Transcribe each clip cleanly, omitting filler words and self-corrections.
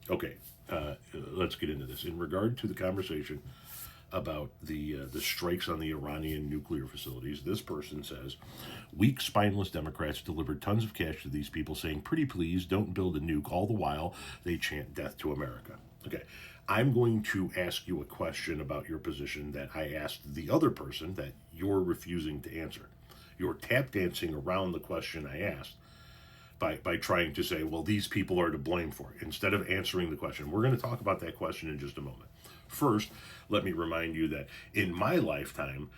Okay, let's get into this. In regard to the conversation about the strikes on the Iranian nuclear facilities, this person says, weak, spineless Democrats delivered tons of cash to these people, saying, "Pretty please, don't build a nuke." All the while, they chant "Death to America." Okay, I'm going to ask you a question about your position that I asked the other person that you're refusing to answer. You're tap dancing around the question I asked by trying to say, well, these people are to blame for it, instead of answering the question. We're going to talk about that question in just a moment. First, let me remind you that in my lifetime,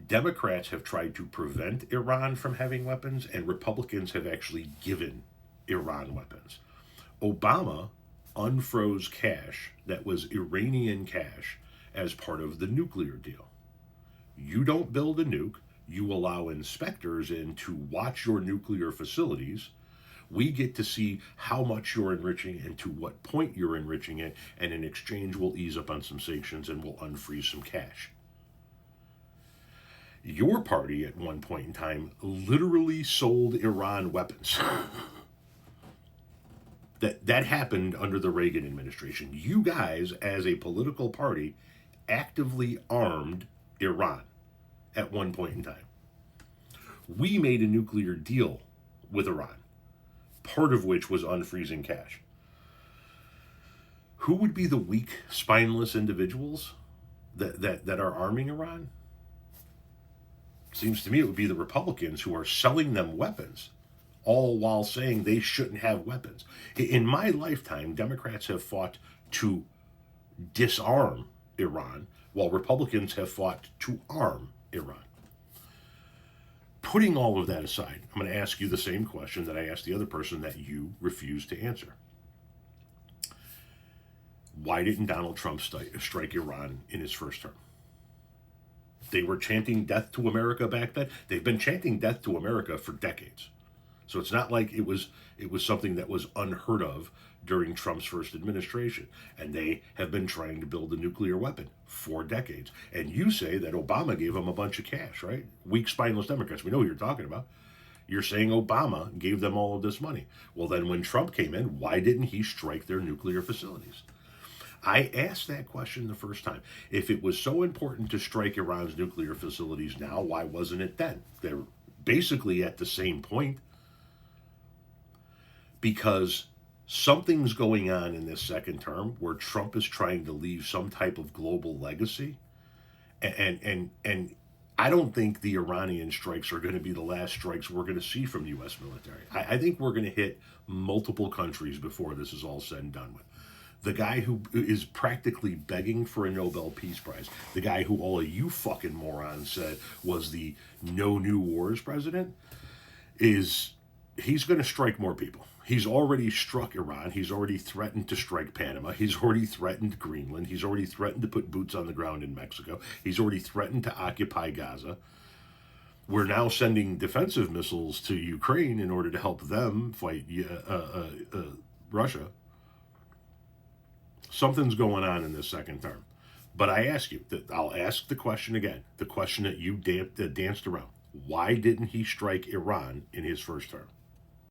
Democrats have tried to prevent Iran from having weapons, and Republicans have actually given Iran weapons. Obama unfroze cash that was Iranian cash as part of the nuclear deal. You don't build a nuke, you allow inspectors in to watch your nuclear facilities. We get to see how much you're enriching and to what point you're enriching it, and in exchange, we'll ease up on some sanctions and we'll unfreeze some cash. Your party, at one point in time, literally sold Iran weapons. That happened under the Reagan administration. You guys, as a political party, actively armed Iran at one point in time. We made a nuclear deal with Iran, part of which was unfreezing cash. Who would be the weak, spineless individuals that are arming Iran? Seems to me it would be the Republicans who are selling them weapons, all while saying they shouldn't have weapons. In my lifetime, Democrats have fought to disarm Iran, while Republicans have fought to arm Iran. Putting all of that aside, I'm going to ask you the same question that I asked the other person that you refused to answer. Why didn't Donald Trump strike Iran in his first term? They were chanting "Death to America" back then. They've been chanting "Death to America" for decades. So it's not like it was something that was unheard of during Trump's first administration. And they have been trying to build a nuclear weapon for decades. And you say that Obama gave them a bunch of cash, right? Weak, spineless Democrats. We know what you're talking about. You're saying Obama gave them all of this money. Well, then when Trump came in, why didn't he strike their nuclear facilities? I asked that question the first time. If it was so important to strike Iran's nuclear facilities now, why wasn't it then? They're basically at the same point, because something's going on in this second term where Trump is trying to leave some type of global legacy. And I don't think the Iranian strikes are going to be the last strikes we're going to see from the U.S. military. I think we're going to hit multiple countries before this is all said and done with. The guy who is practically begging for a Nobel Peace Prize, the guy who all of you fucking morons said was the no new wars president, he's going to strike more people. He's already struck Iran. He's already threatened to strike Panama. He's already threatened Greenland. He's already threatened to put boots on the ground in Mexico. He's already threatened to occupy Gaza. We're now sending defensive missiles to Ukraine in order to help them fight Russia. Something's going on in this second term. But I ask you, I'll ask the question again, the question that you danced around. Why didn't he strike Iran in his first term?